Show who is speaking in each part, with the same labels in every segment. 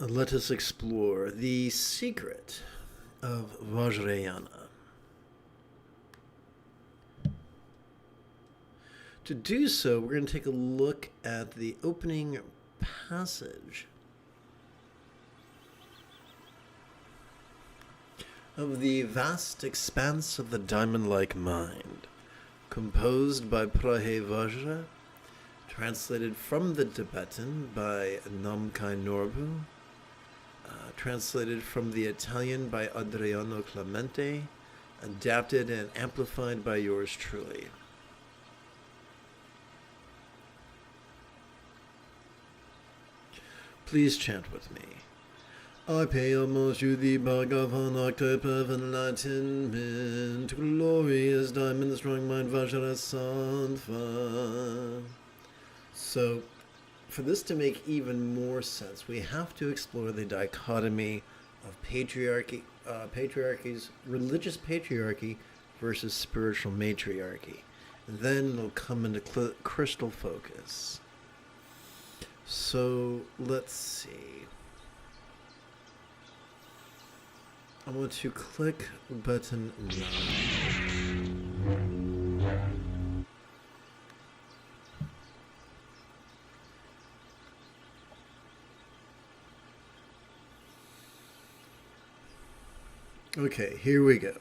Speaker 1: let us explore the secret of Vajrayana. To do so, we're going to take a look at the opening passage of the vast expanse of the diamond-like mind, composed by Prahe Vajra, translated from the Tibetan by Namkai Norbu, translated from the Italian by Adriano Clemente, adapted and amplified by yours truly. Please chant with me. I pay homage to the Bhagavan, octave of enlightenment, glorious diamond, strong mind, Vajrasattva. So, for this to make even more sense, we have to explore the dichotomy of patriarchies, religious patriarchy versus spiritual matriarchy. And then it'll come into crystal focus. So, let's see. I want to click button 9. Okay, here we go.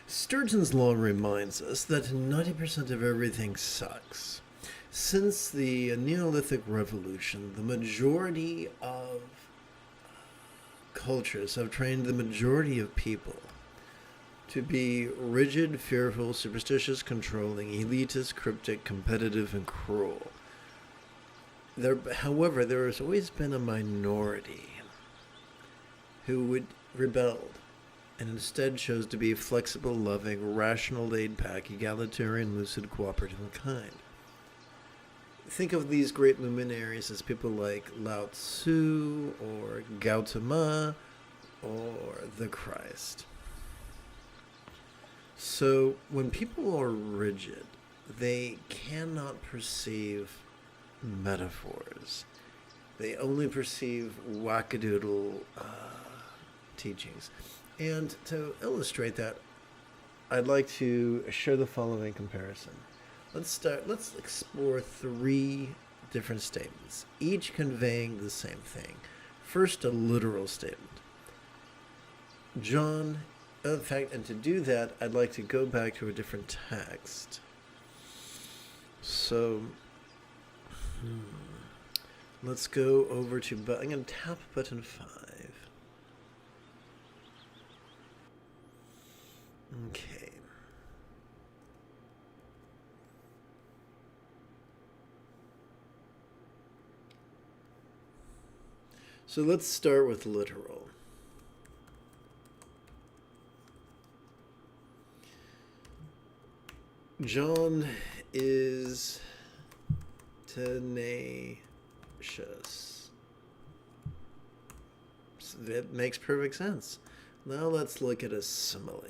Speaker 1: Sturgeon's law reminds us that 90% of everything sucks. Since the Neolithic Revolution, the majority of cultures have trained the majority of people to be rigid, fearful, superstitious, controlling, elitist, cryptic, competitive, and cruel. However, there has always been a minority who rebelled and instead chose to be flexible, loving, rational, laid-back, egalitarian, lucid, cooperative, and kind. Think of these great luminaries as people like Lao Tzu or Gautama or the Christ. So when people are rigid, they cannot perceive metaphors. They only perceive wackadoodle teachings. And to illustrate that, I'd like to share the following comparison. Let's explore 3 different statements, each conveying the same thing. First, a literal statement. John, in fact, and to do that, I'd like to go back to a different text. So, let's go over to, I'm going to tap button 5. Okay. So let's start with literal. John is tenacious. So that makes perfect sense. Now let's look at a simile.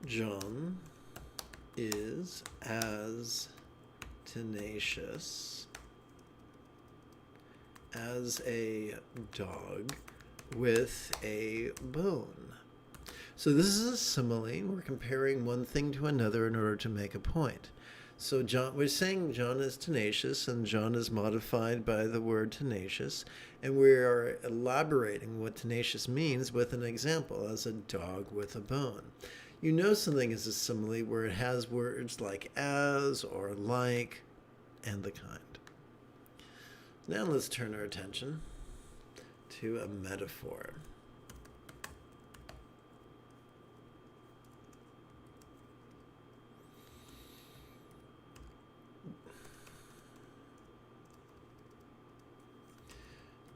Speaker 1: John is as tenacious as a dog with a bone. So this is a simile. We're comparing one thing to another in order to make a point. So we're saying John is tenacious, and John is modified by the word tenacious, and we are elaborating what tenacious means with an example as a dog with a bone. You know something is a simile where it has words like as or like and the kind. Now let's turn our attention to a metaphor.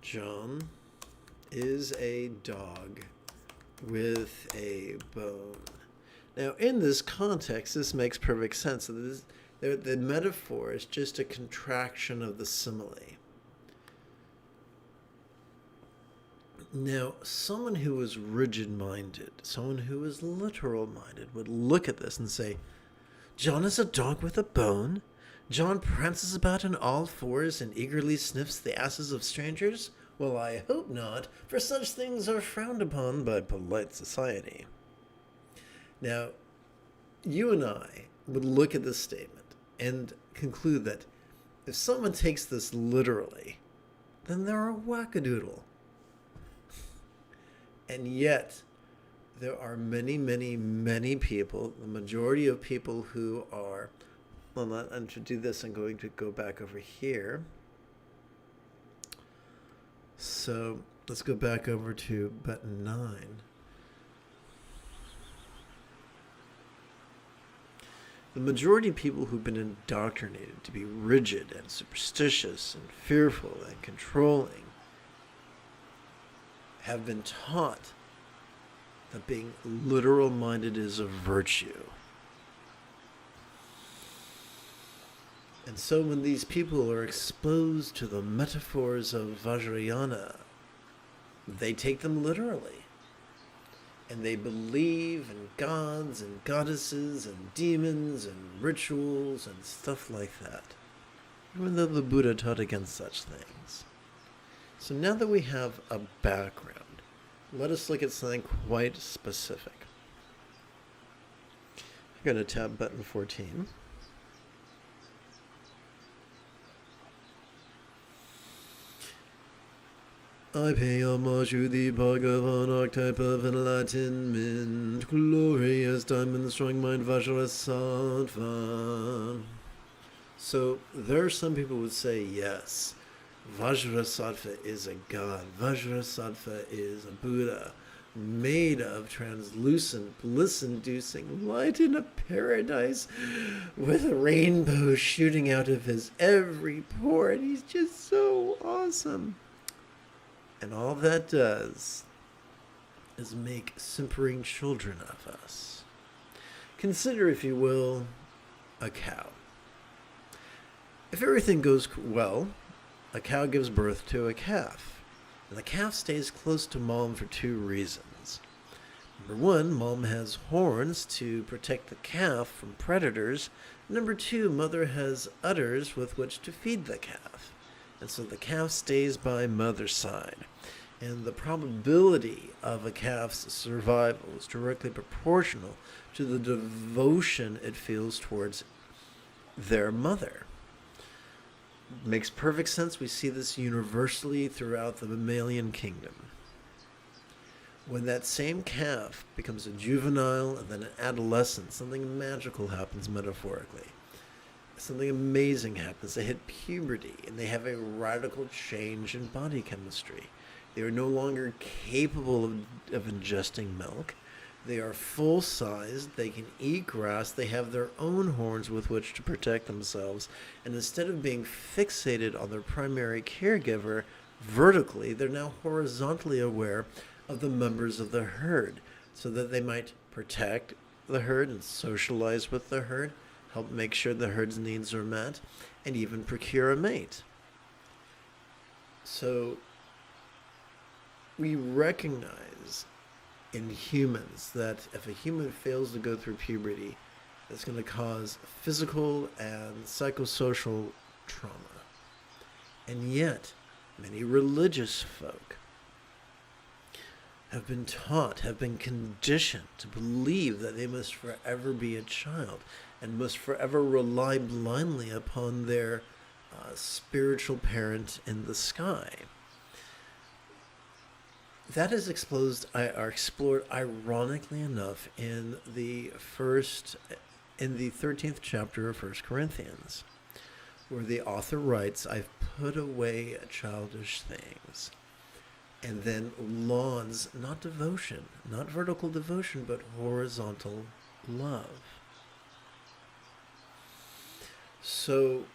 Speaker 1: John is a dog with a bone. Now, in this context, this makes perfect sense. So the metaphor is just a contraction of the simile. Now, someone who is rigid-minded, someone who is literal-minded would look at this and say, John is a dog with a bone? John prances about on all fours and eagerly sniffs the asses of strangers? Well, I hope not, for such things are frowned upon by polite society. Now, you and I would look at this statement and conclude that if someone takes this literally, then they're a wackadoodle. And yet, there are many, many, many people, the majority of people who are, well, and to do this, I'm going to go back over here. So let's go back over to button 9. The majority of people who've been indoctrinated to be rigid and superstitious and fearful and controlling have been taught that being literal-minded is a virtue. And so when these people are exposed to the metaphors of Vajrayana, they take them literally. And they believe in gods and goddesses and demons and rituals and stuff like that, even though the Buddha taught against such things. So now that we have a background, let us look at something quite specific. I'm going to tap button 14. I pay homage to the Bhagavan archetype of enlightenment, glorious diamond, strong mind, Vajrasattva. So there are some people who would say, yes, Vajrasattva is a god. Vajrasattva is a Buddha made of translucent, bliss-inducing light in a paradise with a rainbow shooting out of his every pore, and he's just so awesome. And all that does is make simpering children of us. Consider, if you will, a cow. If everything goes well, a cow gives birth to a calf. And the calf stays close to mom for 2 reasons. Number 1, mom has horns to protect the calf from predators. Number 2, mother has udders with which to feed the calf. And so the calf stays by mother's side. And the probability of a calf's survival is directly proportional to the devotion it feels towards their mother. Makes perfect sense. We see this universally throughout the mammalian kingdom. When that same calf becomes a juvenile and then an adolescent, something magical happens metaphorically. Something amazing happens. They hit puberty and they have a radical change in body chemistry. They are no longer capable of ingesting milk. They are full-sized. They can eat grass. They have their own horns with which to protect themselves. And instead of being fixated on their primary caregiver vertically, they're now horizontally aware of the members of the herd so that they might protect the herd and socialize with the herd, help make sure the herd's needs are met, and even procure a mate. So we recognize in humans that if a human fails to go through puberty, it's going to cause physical and psychosocial trauma. And yet, many religious folk have been taught, have been conditioned to believe that they must forever be a child and must forever rely blindly upon their spiritual parent in the sky. That is explored ironically enough in the 13th chapter of 1 Corinthians, where the author writes, "I've put away childish things," and then lauds not devotion, not vertical devotion, but horizontal love. So,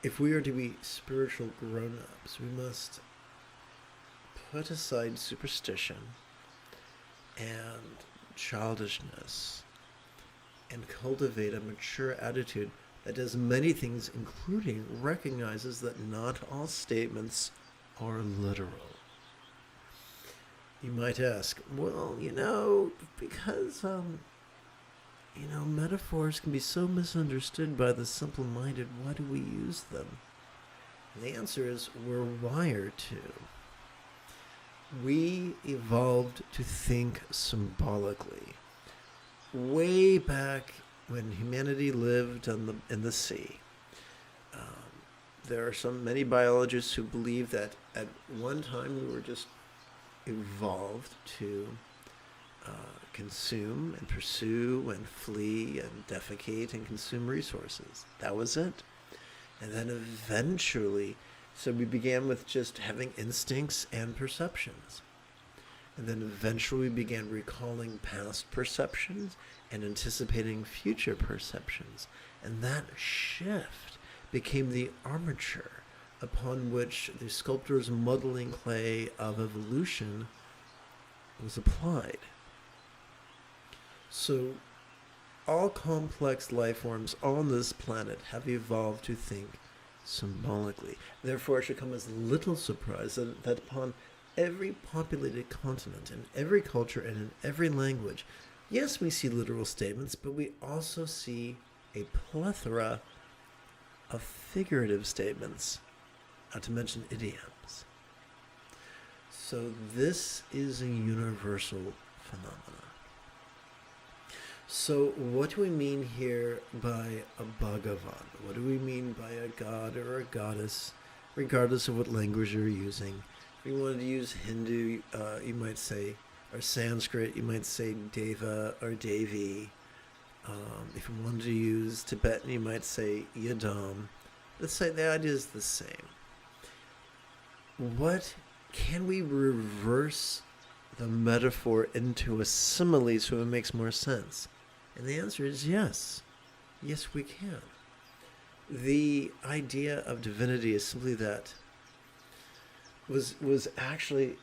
Speaker 1: if we are to be spiritual grown-ups, we must put aside superstition and childishness and cultivate a mature attitude that does many things, including recognizes that not all statements are literal. You might ask, well, because metaphors can be so misunderstood by the simple-minded. Why do we use them? And the answer is we're wired to. We evolved to think symbolically. Way back when humanity lived in the sea, there are many biologists who believe that at one time we were just evolved to consume and pursue and flee and defecate and consume resources. That was it. And then eventually, so we began with just having instincts and perceptions. And then eventually we began recalling past perceptions and anticipating future perceptions. And that shift became the armature upon which the sculptor's modeling clay of evolution was applied. So all complex life forms on this planet have evolved to think symbolically. Therefore, it should come as little surprise that upon every populated continent, in every culture, and in every language, yes, we see literal statements, but we also see a plethora of figurative statements, not to mention idioms. So this is a universal phenomenon. So what do we mean here by a Bhagavan? What do we mean by a god or a goddess, regardless of what language you're using? If you wanted to use Hindu, you might say, or Sanskrit, you might say Deva or Devi. If you wanted to use Tibetan, you might say Yadam. Let's say the idea is the same. What can we reverse the metaphor into a simile so it makes more sense? And the answer is yes. Yes, we can. The idea of divinity is simply that was actually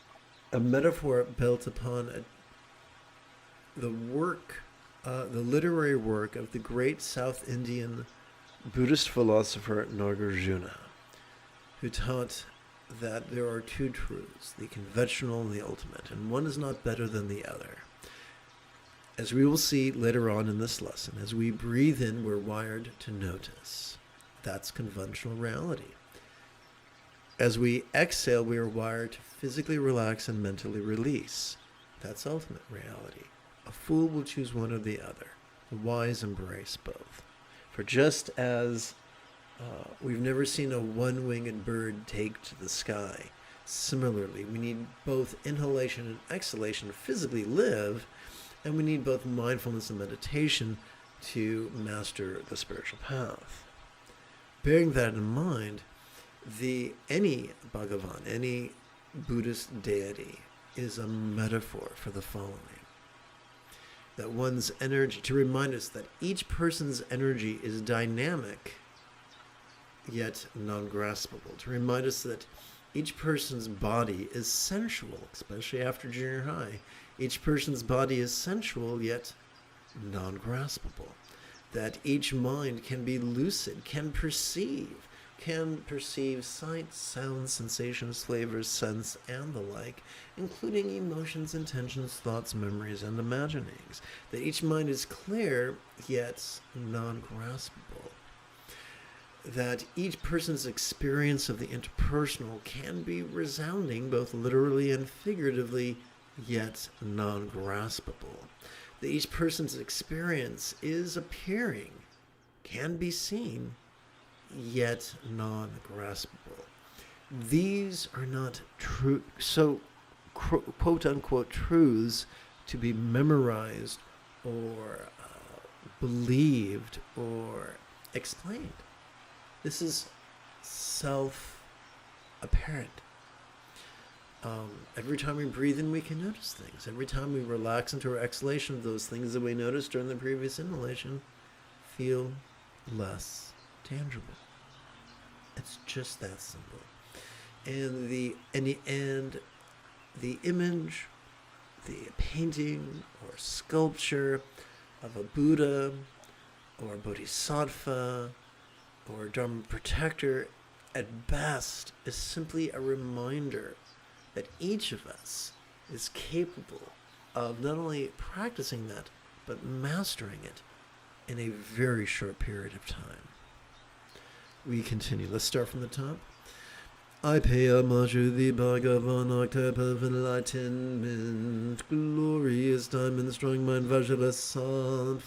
Speaker 1: a metaphor built upon the literary work of the great South Indian Buddhist philosopher Nagarjuna, who taught that there are two truths, the conventional and the ultimate, and one is not better than the other. As we will see later on in this lesson, as we breathe in, we're wired to notice. That's conventional reality. As we exhale, we are wired to physically relax and mentally release. That's ultimate reality. A fool will choose one or the other. The wise embrace both. For just as we've never seen a one-winged bird take to the sky, similarly, we need both inhalation and exhalation to physically live, and we need both mindfulness and meditation to master the spiritual path. Bearing that in mind, any Bhagavan, any Buddhist deity, is a metaphor for the following. That one's energy, to remind us that each person's energy is dynamic, yet non-graspable. To remind us that each person's body is sensual, especially after junior high. Each person's body is sensual, yet non-graspable. That each mind can be lucid, can perceive sights, sounds, sensations, flavors, scents, and the like, including emotions, intentions, thoughts, memories, and imaginings. That each mind is clear, yet non-graspable. That each person's experience of the interpersonal can be resounding, both literally and figuratively, yet non-graspable. That each person's experience is appearing, can be seen, yet non-graspable. These are not true, so quote-unquote truths to be memorized or believed or explained. This is self-apparent. Every time we breathe in, we can notice things. Every time we relax into our exhalation, those things that we noticed during the previous inhalation feel less tangible. It's just that simple. And the image, the painting or sculpture of a Buddha or a Bodhisattva or Dharma protector, at best, is simply a reminder that each of us is capable of not only practicing that, but mastering it in a very short period of time. We continue. Let's start from the top. I pay homage to the Bhagavan, octave of enlightenment, glorious diamond, strong mind, Vajrayana.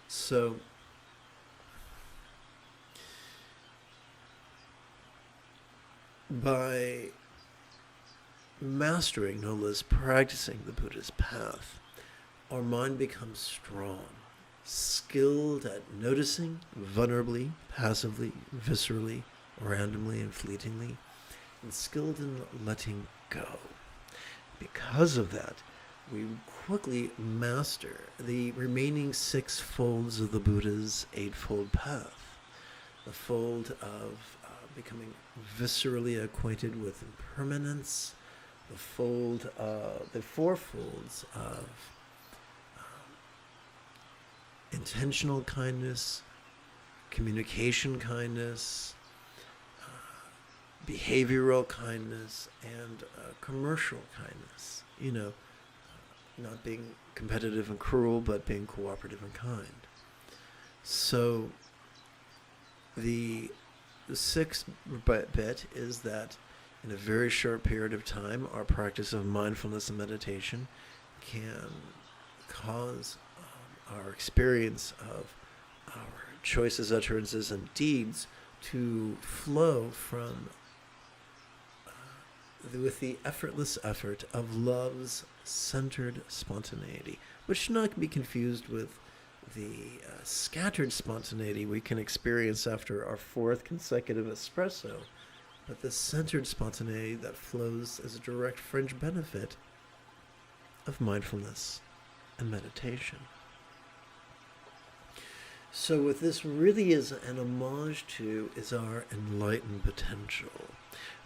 Speaker 1: So, by mastering, no less practicing the Buddha's path, our mind becomes strong, skilled at noticing, vulnerably, passively, viscerally, randomly and fleetingly, and skilled in letting go. Because of that, we quickly master the remaining 6 folds of the Buddha's 8-fold path. The fold of becoming viscerally acquainted with impermanence, the 4 folds of intentional kindness, communication kindness, behavioral kindness, and commercial kindness. Not being competitive and cruel, but being cooperative and kind. So the 6th bit is that in a very short period of time, our practice of mindfulness and meditation can cause our experience of our choices, utterances, and deeds to flow from with the effortless effort of love's centered spontaneity, which should not be confused with the scattered spontaneity we can experience after our 4th consecutive espresso, but the centered spontaneity that flows as a direct fringe benefit of mindfulness and meditation. So what this really is an homage to is our enlightened potential,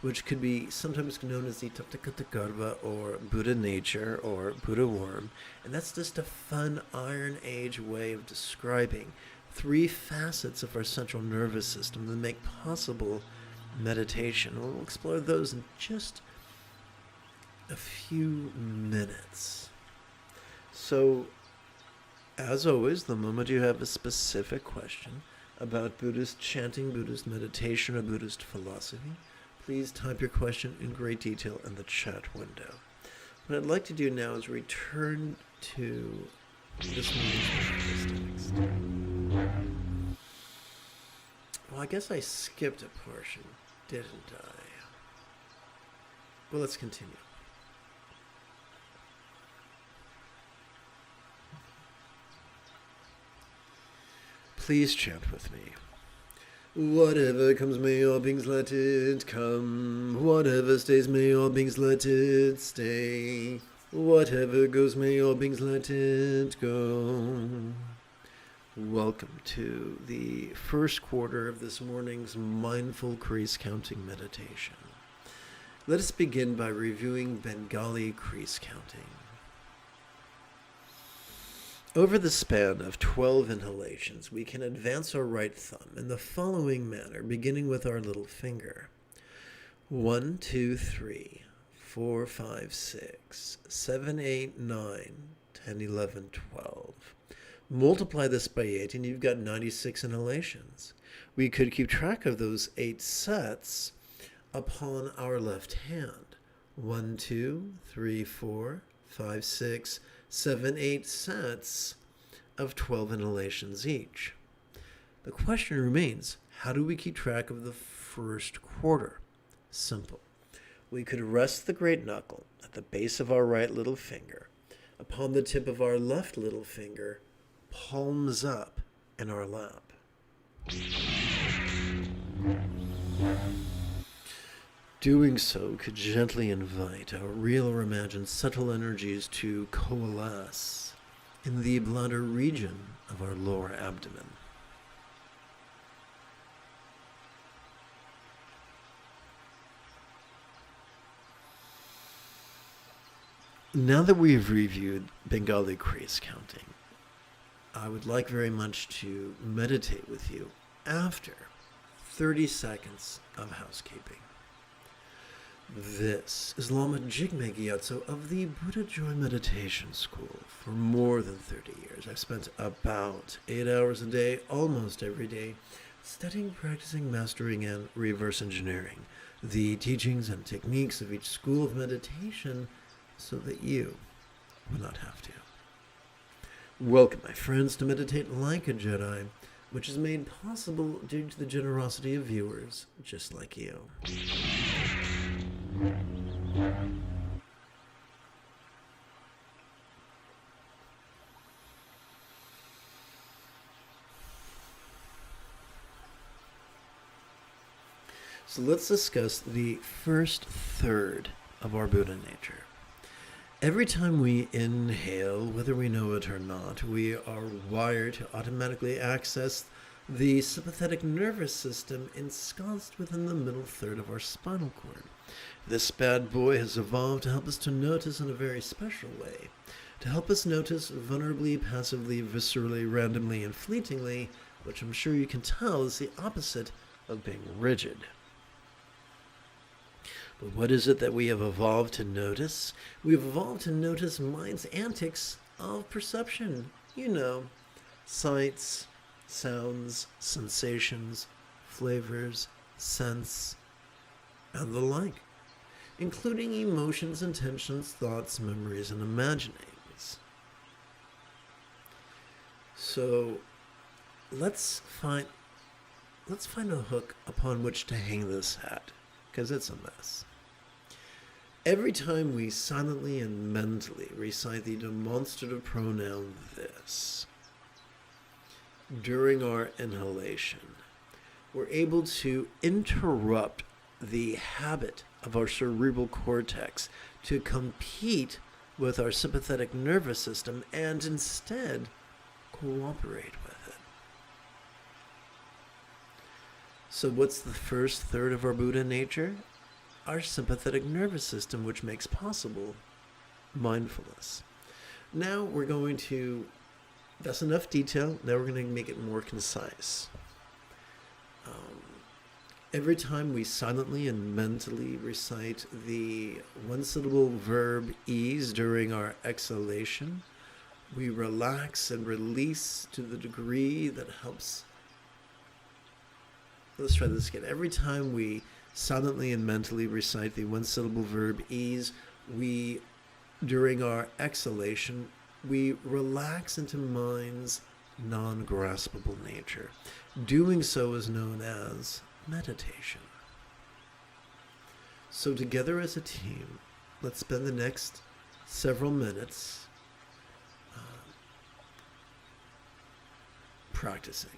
Speaker 1: which could be sometimes known as the Taptakatakarva, or Buddha nature, or Buddha worm, and that's just a fun Iron Age way of describing 3 facets of our central nervous system that make possible meditation. We'll explore those in just a few minutes. So, as always, the moment you have a specific question about Buddhist chanting, Buddhist meditation, or Buddhist philosophy, please type your question in great detail in the chat window. What I'd like to do now is return to this morning's text. Well, I guess I skipped a portion, didn't I? Well, let's continue. Please chant with me. Whatever comes, may all beings let it come. Whatever stays, may all beings let it stay. Whatever goes, may all beings let it go. Welcome to the first quarter of this morning's mindful crease counting meditation. Let us begin by reviewing Bengali crease counting. Over the span of 12 inhalations, we can advance our right thumb in the following manner, beginning with our little finger. 1, 2, 3, 4, 5, 6, 7, 8, 9, 10, 11, 12. Multiply this by 8 and you've got 96 inhalations. We could keep track of those 8 sets upon our left hand. 1, 2, 3, 4, 5, 6, 7, 8 sets of 12 inhalations each. The question remains, how do we keep track of the first quarter? Simple. We could rest the great knuckle at the base of our right little finger upon the tip of our left little finger, palms up in our lap. Doing so could gently invite our real or imagined subtle energies to coalesce in the bladder region of our lower abdomen. Now that we've reviewed Bengali crease counting, I would like very much to meditate with you after 30 seconds of housekeeping. This is Lama Jigme Gyatso of the Buddha Joy Meditation School. For more than 30 years, I've spent about 8 hours a day, almost every day, studying, practicing, mastering, and reverse engineering the teachings and techniques of each school of meditation so that you will not have to. Welcome, my friends, to Meditate Like a Jedi, which is made possible due to the generosity of viewers just like you. So let's discuss the first third of our Buddha nature. Every time we inhale, whether we know it or not, we are wired to automatically access the sympathetic nervous system ensconced within the middle third of our spinal cord. This bad boy has evolved to help us to notice in a very special way, to help us notice vulnerably, passively, viscerally, randomly, and fleetingly, which I'm sure you can tell is the opposite of being rigid. But what is it that we have evolved to notice? We've evolved to notice mind's antics of perception. You know, sights, sounds, sensations, flavors, scents, and the like, including emotions, intentions, thoughts, memories, and imaginings. So let's find a hook upon which to hang this hat, because it's a mess. Every time we silently and mentally recite the demonstrative pronoun this, during our inhalation, we're able to interrupt the habit of our cerebral cortex to compete with our sympathetic nervous system and instead cooperate with it. So what's the first third of our Buddha nature? Our sympathetic nervous system, which makes possible mindfulness. Now we're going to, that's enough detail, now we're going to make it more concise. Every time we silently and mentally recite the one-syllable verb ease during our exhalation, we relax and release to the degree that helps. Let's try this again. Every time we silently and mentally recite the one-syllable verb ease, during our exhalation, we relax into mind's non-graspable nature. Doing so is known as meditation. So together as a team, let's spend the next several minutes practicing.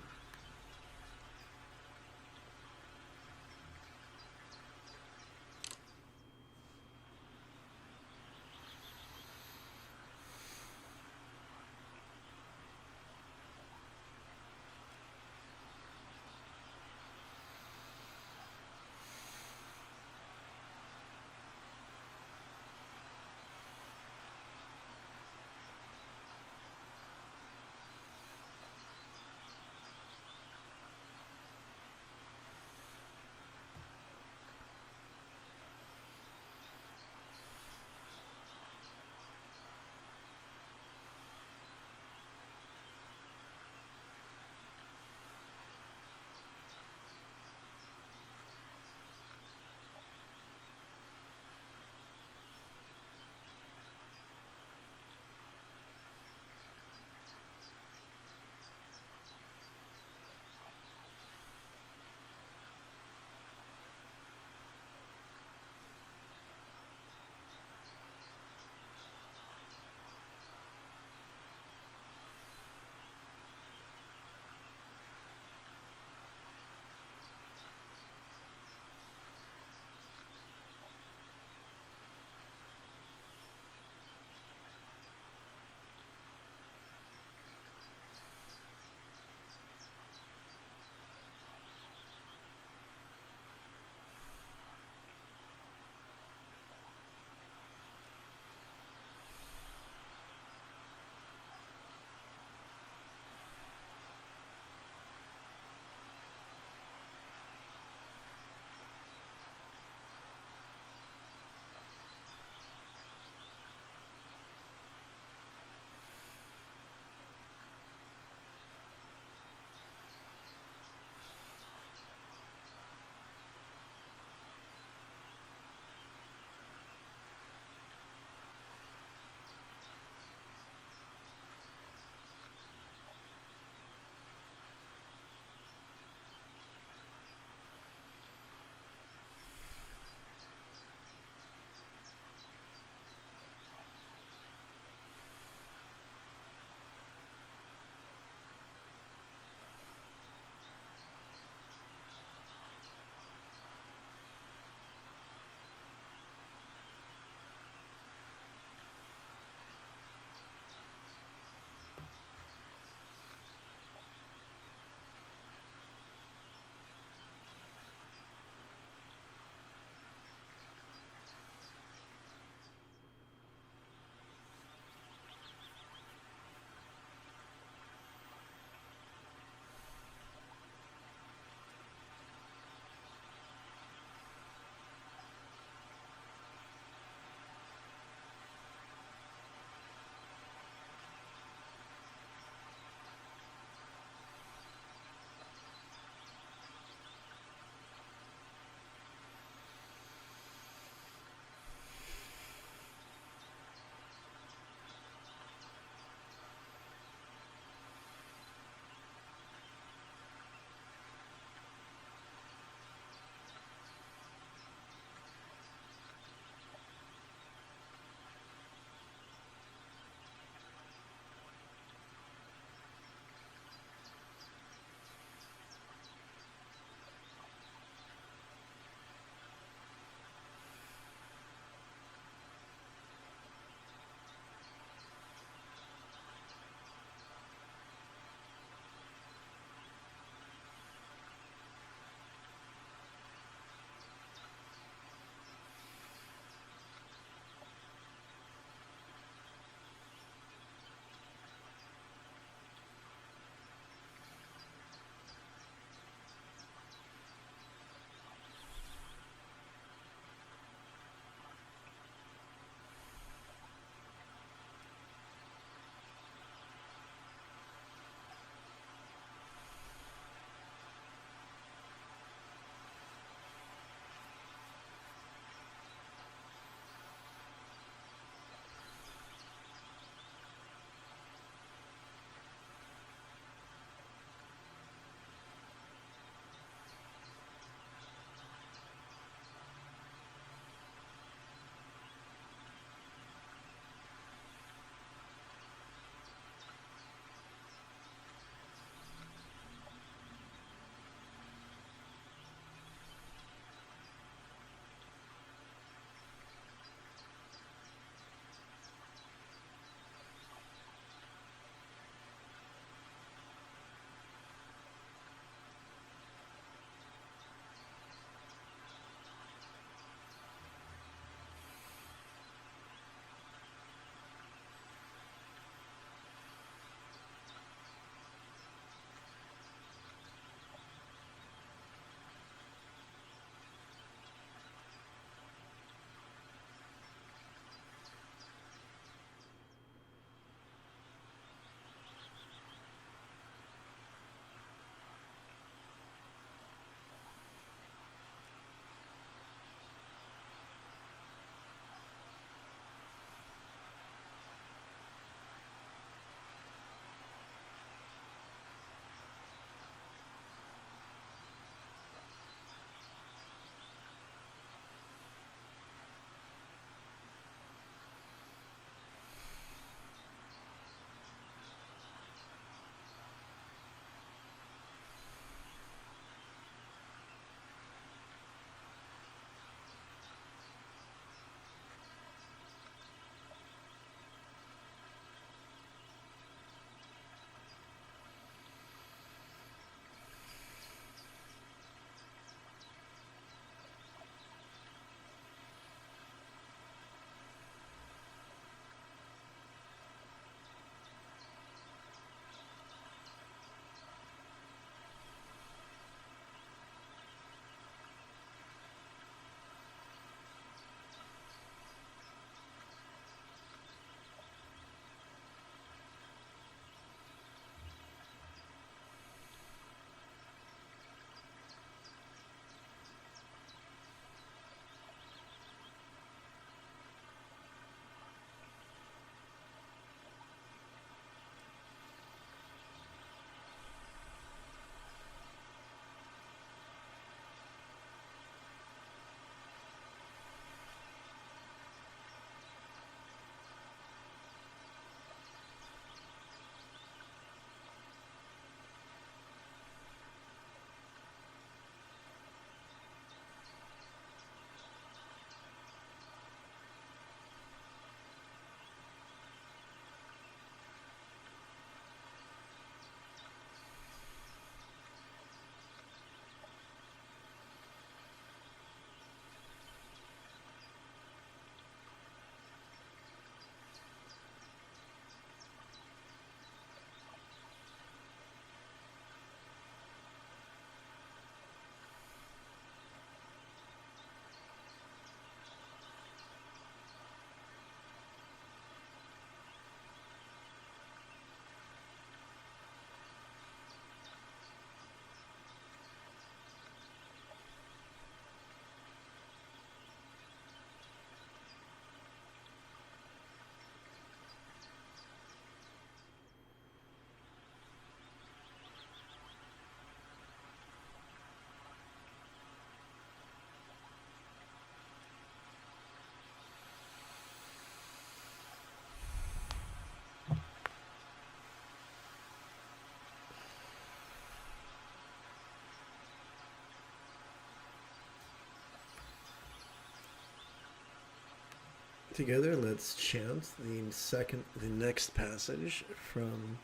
Speaker 1: Together, let's chant the next passage from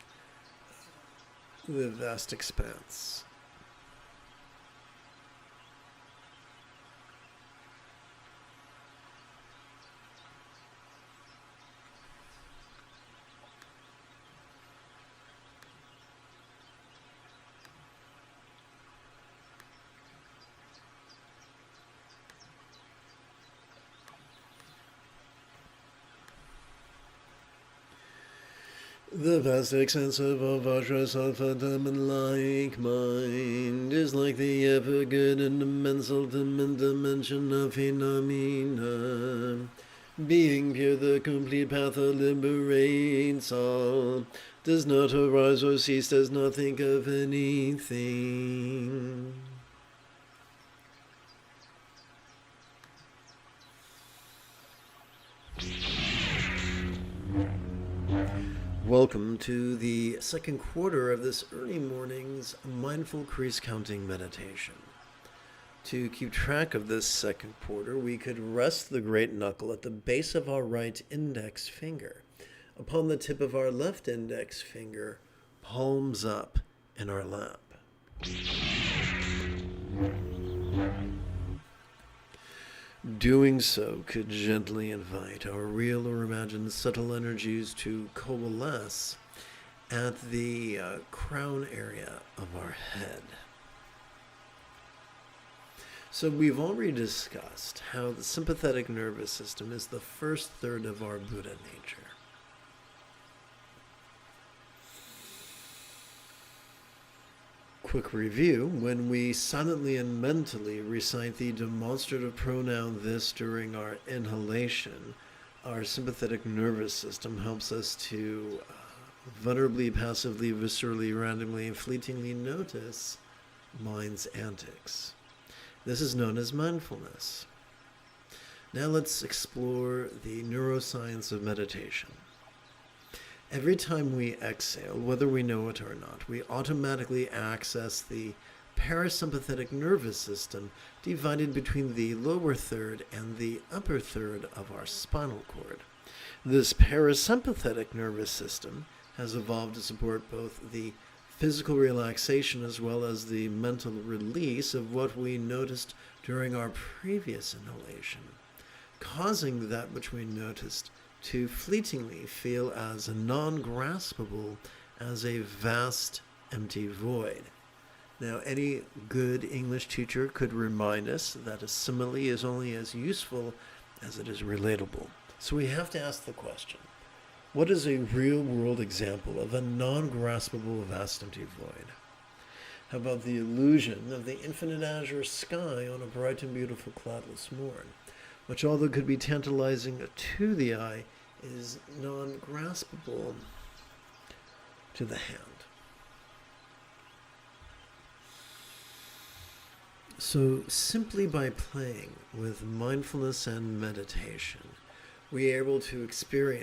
Speaker 1: the vast expanse. The vast expanse of a Vajrayana like mind is like the ever-good and immense ultimate dimension of phenomena. Being pure, the complete path that liberates all, does not arise or cease, does not think of anything. Welcome to the second quarter of this early morning's mindful crease counting meditation. To keep track of this second quarter, we could rest the great knuckle at the base of our right index finger, upon the tip of our left index finger, palms up in our lap. Doing so could gently invite our real or imagined subtle energies to coalesce at the crown area of our head. So we've already discussed how the sympathetic nervous system is the first third of our Buddha nature. Quick review: when we silently and mentally recite the demonstrative pronoun this during our inhalation, our sympathetic nervous system helps us to vulnerably, passively, viscerally, randomly, and fleetingly notice mind's antics. This is known as mindfulness. Now let's explore the neuroscience of meditation. Every time we exhale, whether we know it or not, we automatically access the parasympathetic nervous system divided between the lower third and the upper third of our spinal cord. This parasympathetic nervous system has evolved to support both the physical relaxation as well as the mental release of what we noticed during our previous inhalation, causing that which we noticed to fleetingly feel as non-graspable as a vast, empty void. Now, any good English teacher could remind us that a simile is only as useful as it is relatable. So we have to ask the question, what is a real-world example of a non-graspable, vast, empty void? How about the illusion of the infinite azure sky on a bright and beautiful cloudless morn, which, although could be tantalizing to the eye, is non-graspable to the hand. So simply by playing with mindfulness and meditation, we are able to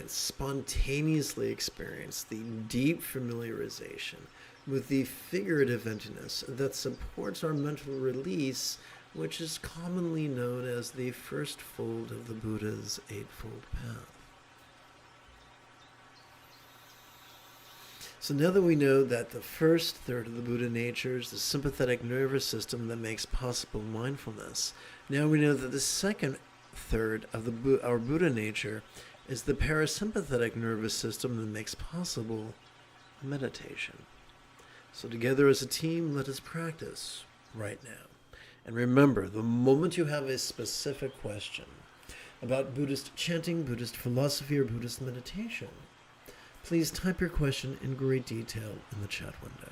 Speaker 1: spontaneously experience the deep familiarization with the figurative emptiness that supports our mental release, which is commonly known as the first fold of the Buddha's Eightfold Path. So now that we know that the first third of the Buddha nature is the sympathetic nervous system that makes possible mindfulness, now we know that the second third of our Buddha nature is the parasympathetic nervous system that makes possible meditation. So together as a team, let us practice right now. And remember, the moment you have a specific question about Buddhist chanting, Buddhist philosophy, or Buddhist meditation, please type your question in great detail in the chat window.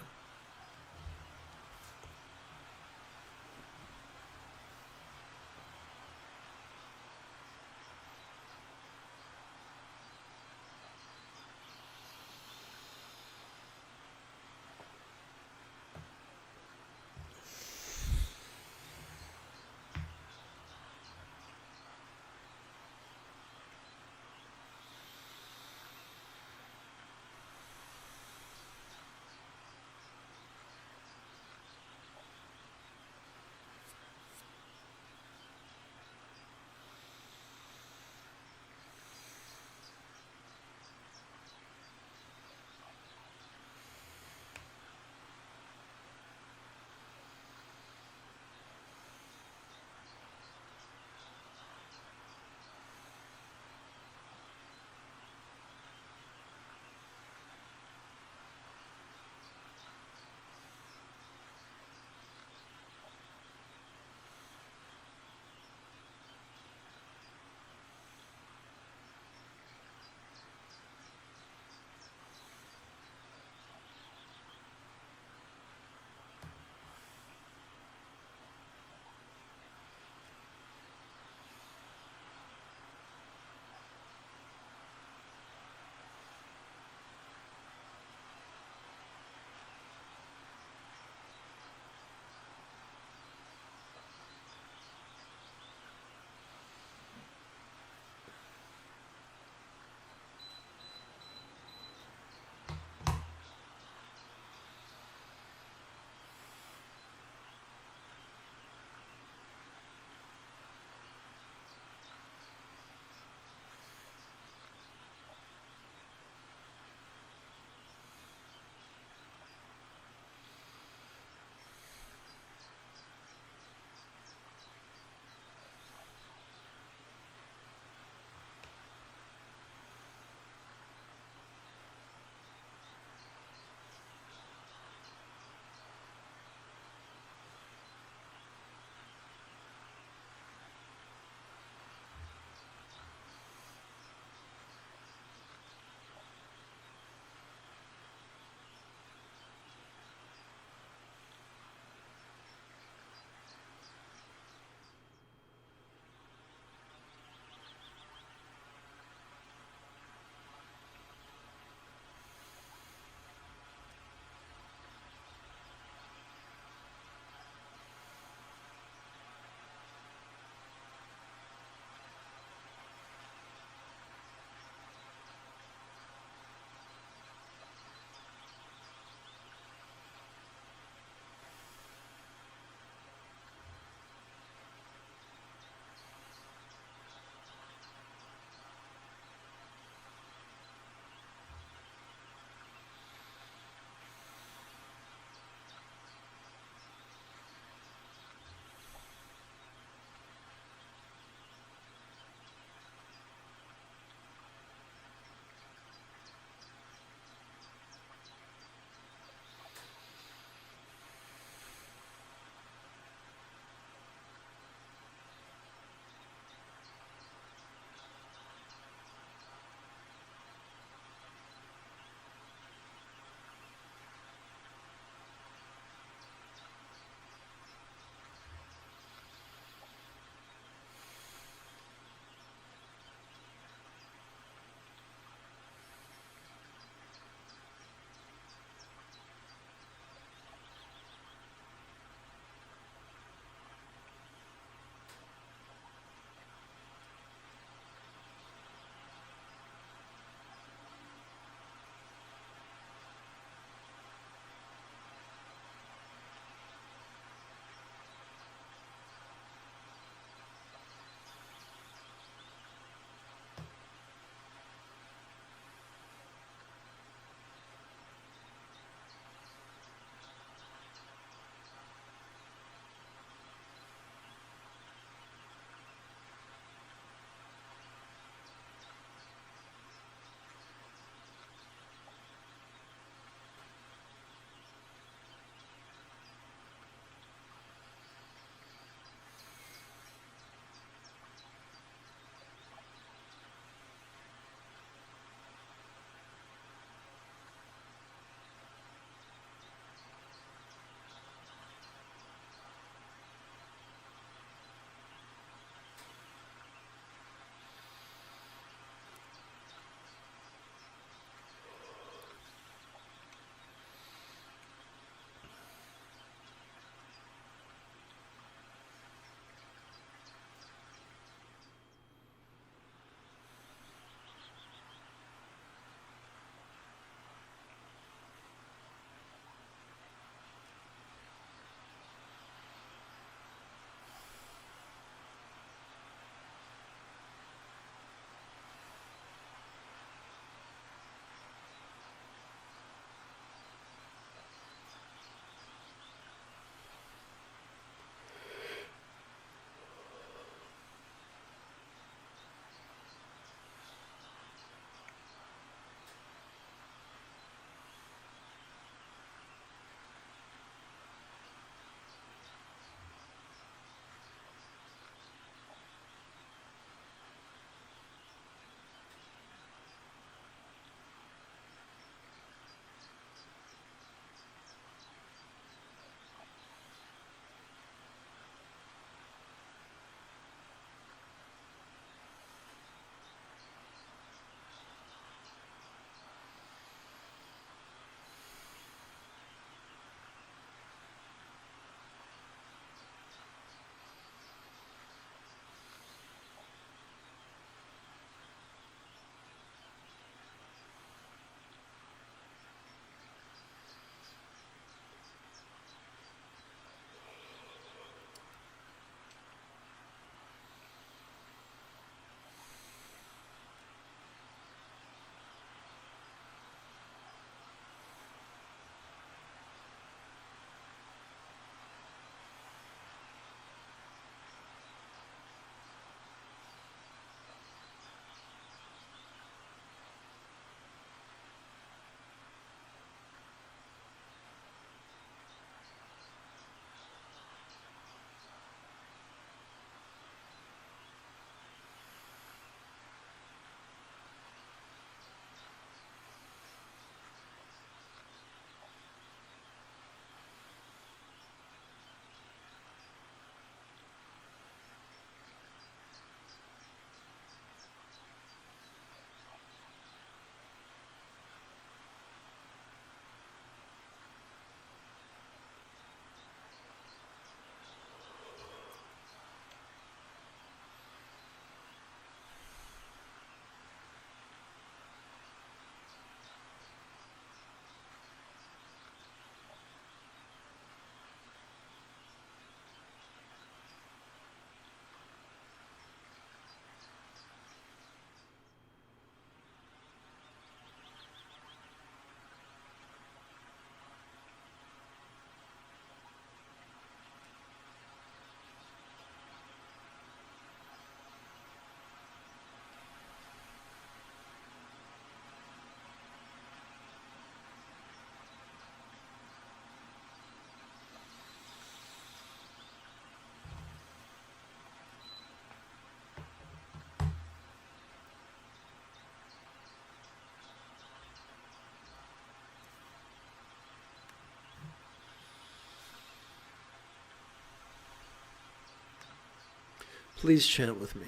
Speaker 1: Please chant with me.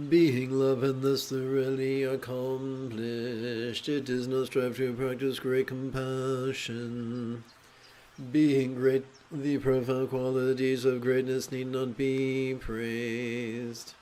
Speaker 1: Being love and thus thoroughly accomplished, it is no strive to practice great compassion. Being great, the profound qualities of greatness need not be praised.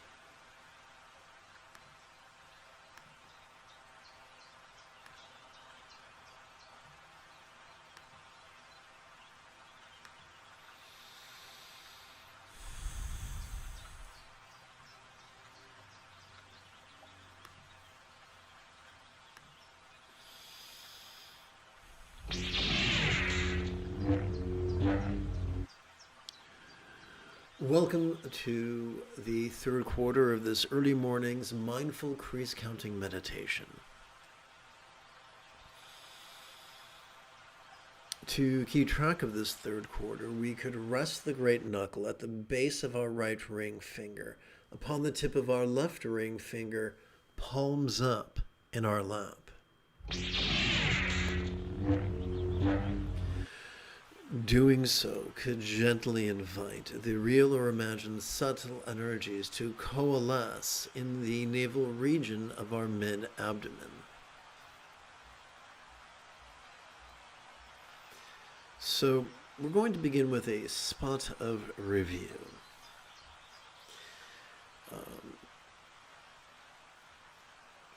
Speaker 1: Welcome to the third quarter of this early morning's mindful crease counting meditation. To keep track of this third quarter, we could rest the great knuckle at the base of our right ring finger, upon the tip of our left ring finger, palms up in our lap. Doing so could gently invite the real or imagined subtle energies to coalesce in the navel region of our mid-abdomen. So we're going to begin with a spot of review.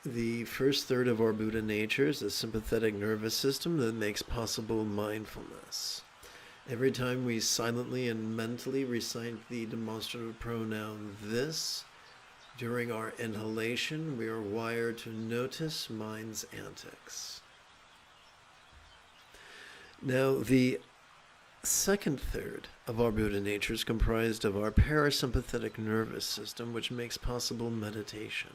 Speaker 1: The first third of our Buddha nature is the sympathetic nervous system that makes possible mindfulness. Every time we silently and mentally recite the demonstrative pronoun this, during our inhalation, we are wired to notice mind's antics. Now, the second third of our Buddha nature is comprised of our parasympathetic nervous system, which makes possible meditation.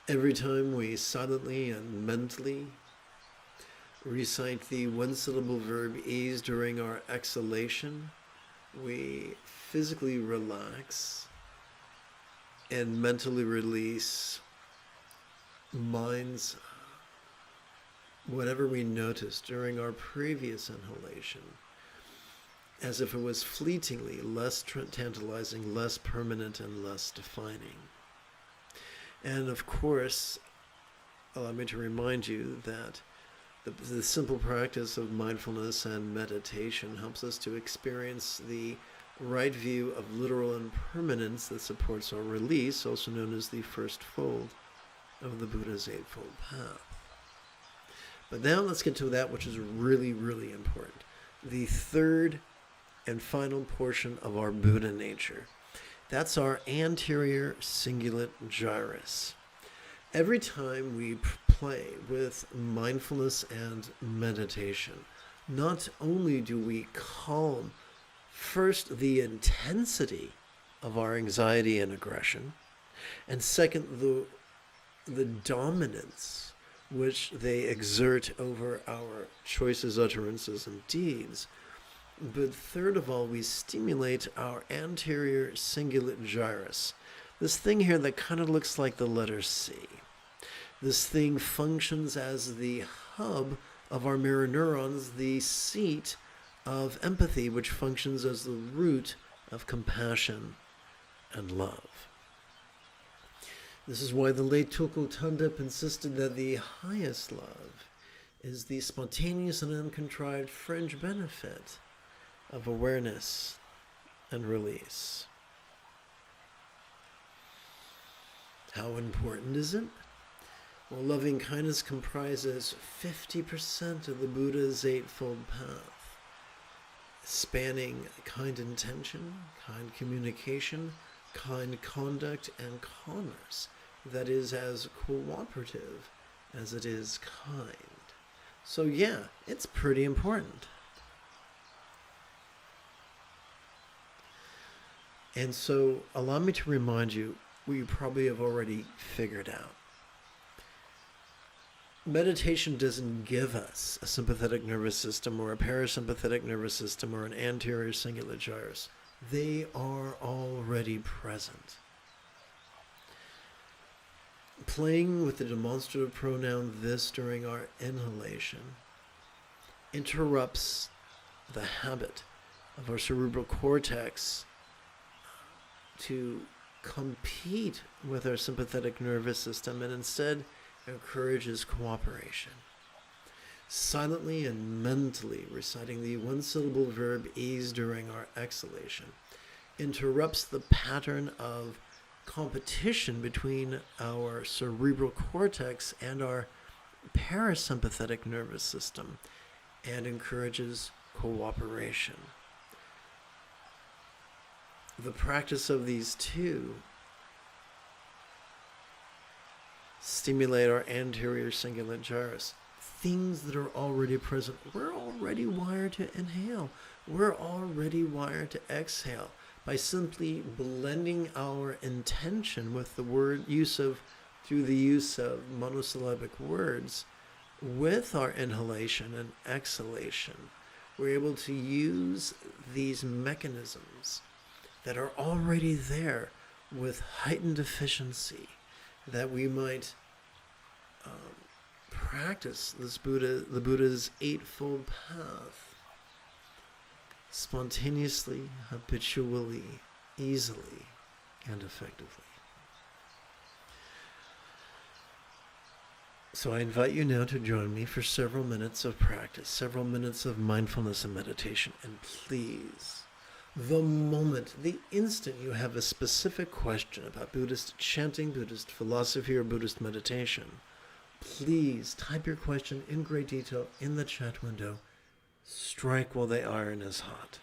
Speaker 1: Every time we silently and mentally recite the one-syllable verb ease during our exhalation, we physically relax and mentally release mind's whatever we noticed during our previous inhalation, as if it was fleetingly less tantalizing, less permanent, and less defining. And of course, allow me to remind you that the simple practice of mindfulness and meditation helps us to experience the right view of literal impermanence that supports our release, also known as the first fold of the Buddha's Eightfold Path. But now let's get to that which is really, really important. The third and final portion of our Buddha nature. That's our anterior cingulate gyrus. Every time we play with mindfulness and meditation, not only do we calm first the intensity of our anxiety and aggression, and second the dominance which they exert over our choices, utterances, and deeds, but third of all, we stimulate our anterior cingulate gyrus. This thing here that kind of looks like the letter C. This thing functions as the hub of our mirror neurons, the seat of empathy, which functions as the root of compassion and love. This is why the late Tulku Thondep insisted that the highest love is the spontaneous and uncontrived fringe benefit of awareness and release. How important is it? Well, loving kindness comprises 50% of the Buddha's Eightfold Path, spanning kind intention, kind communication, kind conduct, and commerce that is as cooperative as it is kind. So yeah, it's pretty important. And so allow me to remind you, we probably have already figured out. Meditation doesn't give us a sympathetic nervous system or a parasympathetic nervous system or an anterior cingulate gyrus. They are already present. Playing with the demonstrative pronoun this during our inhalation interrupts the habit of our cerebral cortex to compete with our sympathetic nervous system and instead encourages cooperation. Silently and mentally reciting the one-syllable verb ease during our exhalation interrupts the pattern of competition between our cerebral cortex and our parasympathetic nervous system and encourages cooperation. The practice of these two stimulate our anterior cingulate gyrus, things that are already present. We're already wired to inhale. We're already wired to exhale by simply blending our intention with the through the use of monosyllabic words with our inhalation and exhalation. We're able to use these mechanisms that are already there with heightened efficiency, that we might practice the Buddha's Eightfold Path spontaneously, habitually, easily, and effectively. So I invite you now to join me for several minutes of practice, several minutes of mindfulness and meditation. And please, the instant you have a specific question about Buddhist chanting, Buddhist philosophy, or Buddhist meditation, please type your question in great detail in the chat window. Strike while the iron is hot.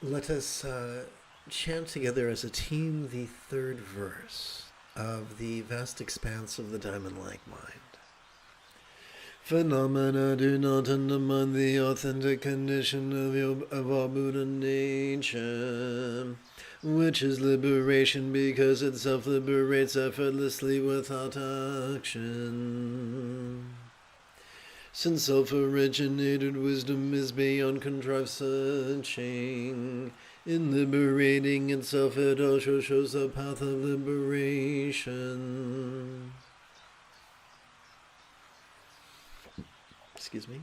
Speaker 1: Let us chant together as a team the third verse of the vast expanse of the diamond-like mind. Phenomena do not undermine the authentic condition of our Buddha nature, which is liberation because it self-liberates effortlessly without action. Since self-originated wisdom is beyond contrived searching, in liberating itself it also shows the path of liberation. Excuse me.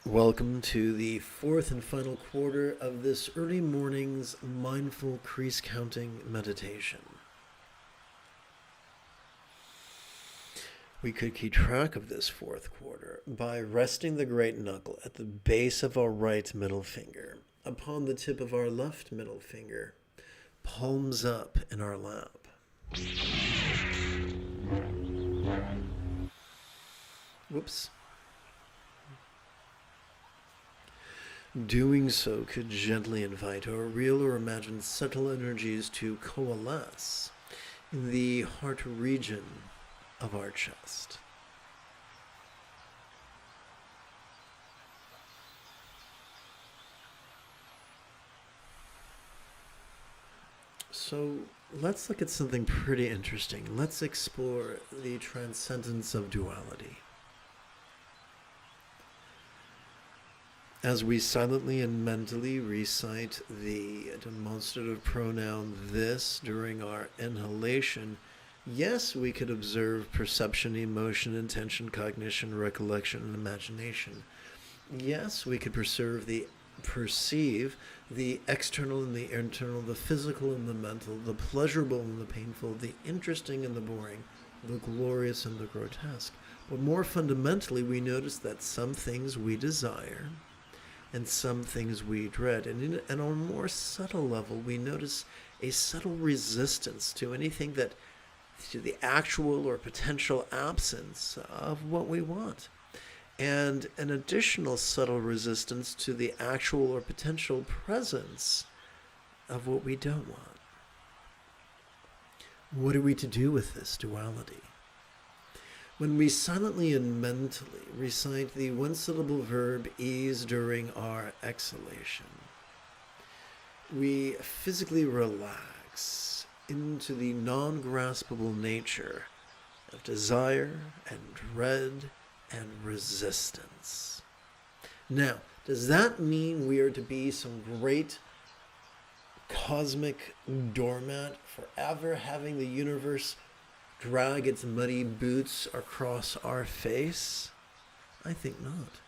Speaker 1: Welcome to the fourth and final quarter of this early morning's mindful crease counting meditation. We could keep track of this fourth quarter by resting the great knuckle at the base of our right middle finger, upon the tip of our left middle finger, palms up in our lap. Whoops. Doing so could gently invite our real or imagined subtle energies to coalesce in the heart region of our chest. So let's look at something pretty interesting. Let's explore the transcendence of duality. As we silently and mentally recite the demonstrative pronoun this during our inhalation, yes, we could observe perception, emotion, intention, cognition, recollection, and imagination. Yes, we could perceive the external and the internal, the physical and the mental, the pleasurable and the painful, the interesting and the boring, the glorious and the grotesque. But more fundamentally, we notice that some things we desire and some things we dread. And on a more subtle level, we notice a subtle resistance to anything that, to the actual or potential absence of what we want. And an additional subtle resistance to the actual or potential presence of what we don't want. What are we to do with this duality? When we silently and mentally recite the one-syllable verb ease during our exhalation, we physically relax into the non-graspable nature of desire and dread and resistance. Now, does that mean we are to be some great cosmic doormat forever, having the universe drag its muddy boots across our face? I think not.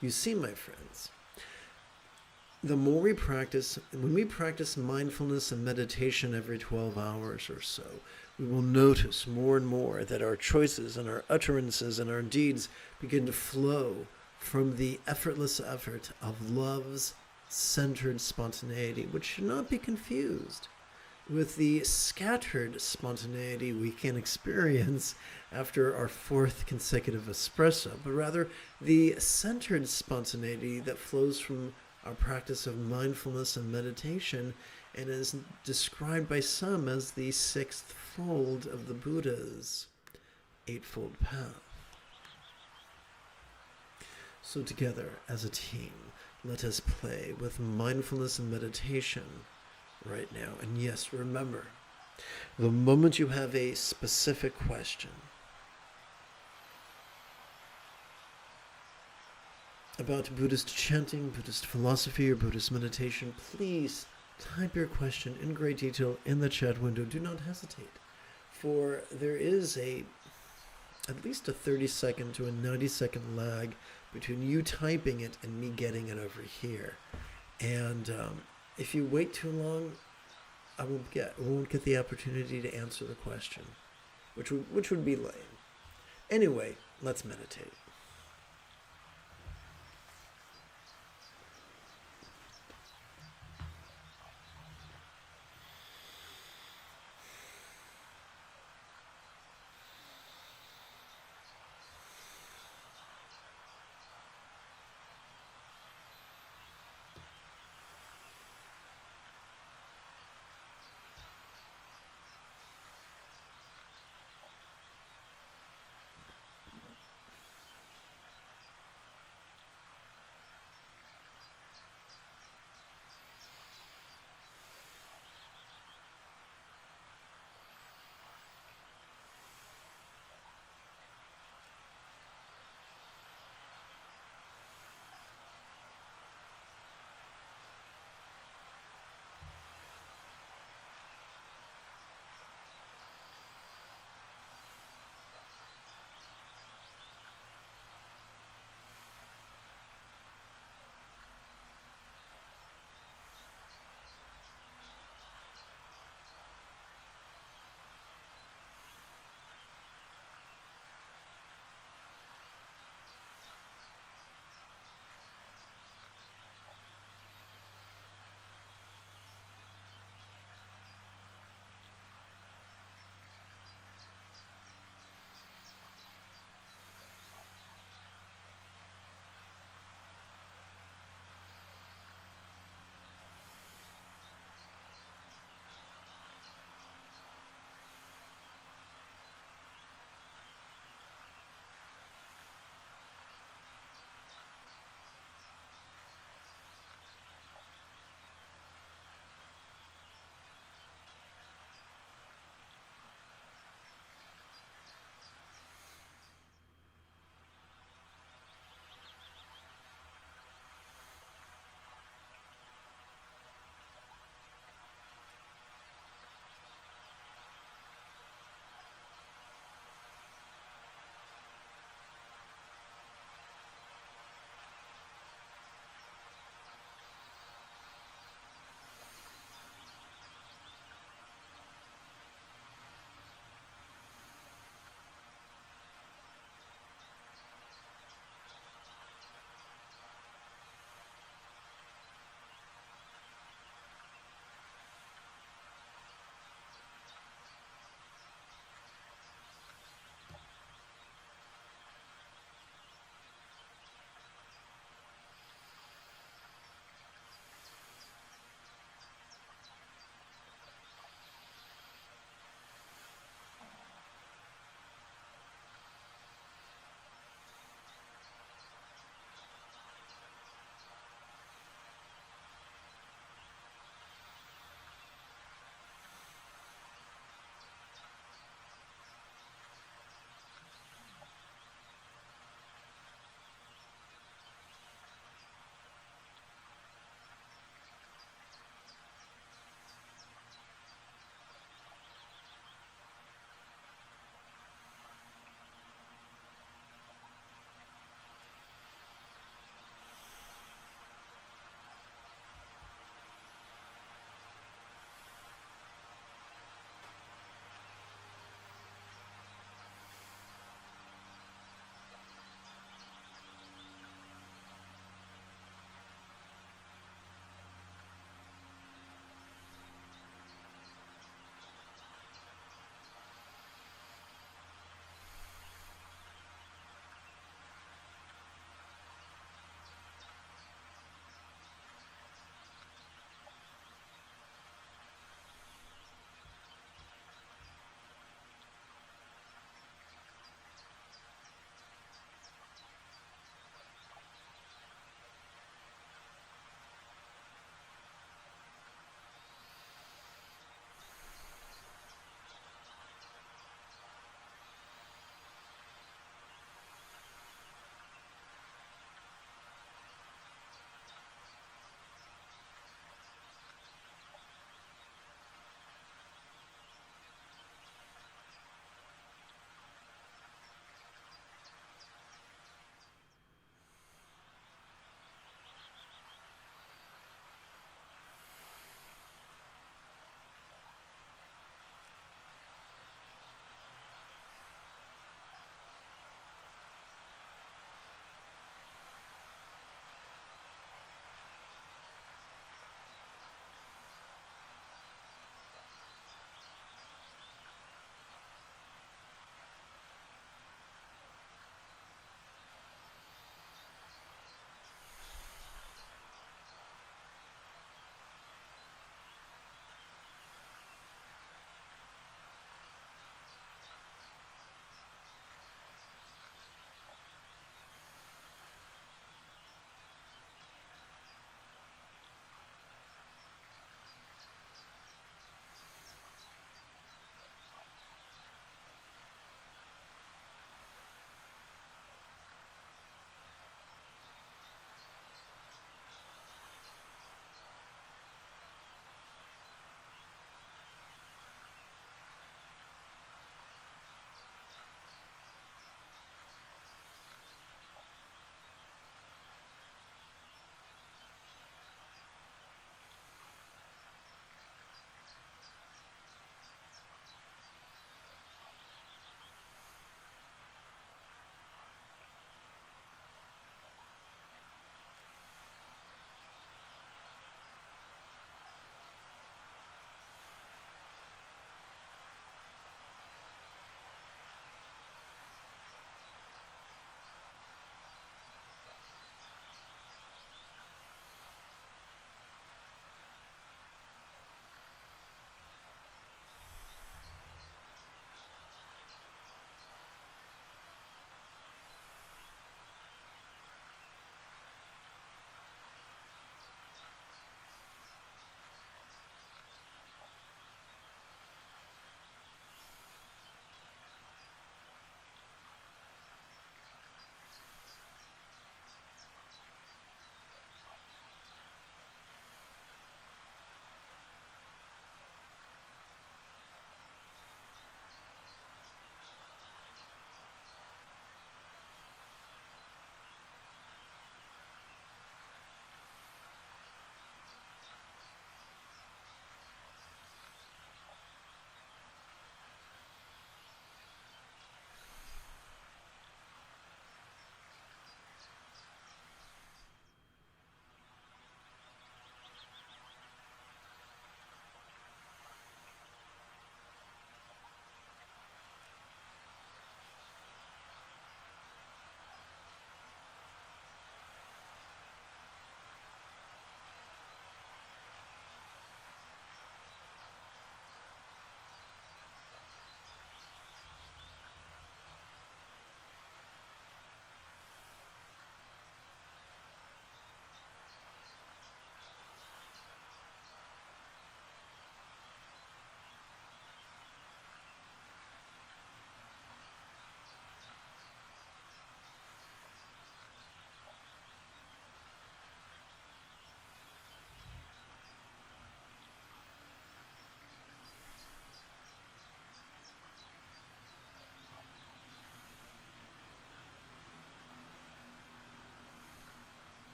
Speaker 1: You see, my friends, the more we practice, when we practice mindfulness and meditation every 12 hours or so, we will notice more and more that our choices and our utterances and our deeds begin to flow from the effortless effort of love's centered spontaneity, which should not be confused with the scattered spontaneity we can experience after our fourth consecutive espresso, but rather the centered spontaneity that flows from our practice of mindfulness and meditation and is described by some as the sixth fold of the Buddha's eightfold path. So together, as a team, let us play with mindfulness and meditation right now. And yes, remember, the moment you have a specific question about Buddhist chanting, Buddhist philosophy, or Buddhist meditation, please type your question in great detail in the chat window. Do not hesitate, for there is at least a 30-second to a 90-second lag between you typing it and me getting it over here. And if you wait too long, I won't get the opportunity to answer the question, which would be lame. Anyway, let's meditate.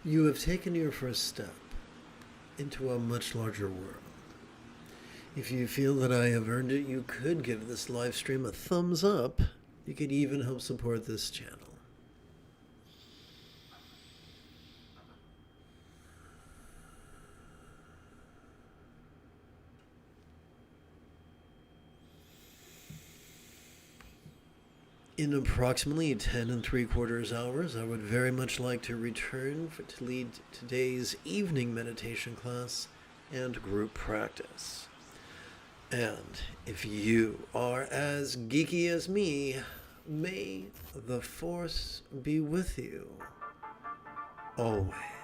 Speaker 1: You have taken your first step into a much larger world. If you feel that I have earned it, you could give this live stream a thumbs up. You could even help support this channel. In approximately 10 3/4 hours, I would very much like to return to lead today's evening meditation class and group practice. And if you are as geeky as me, may the Force be with you always.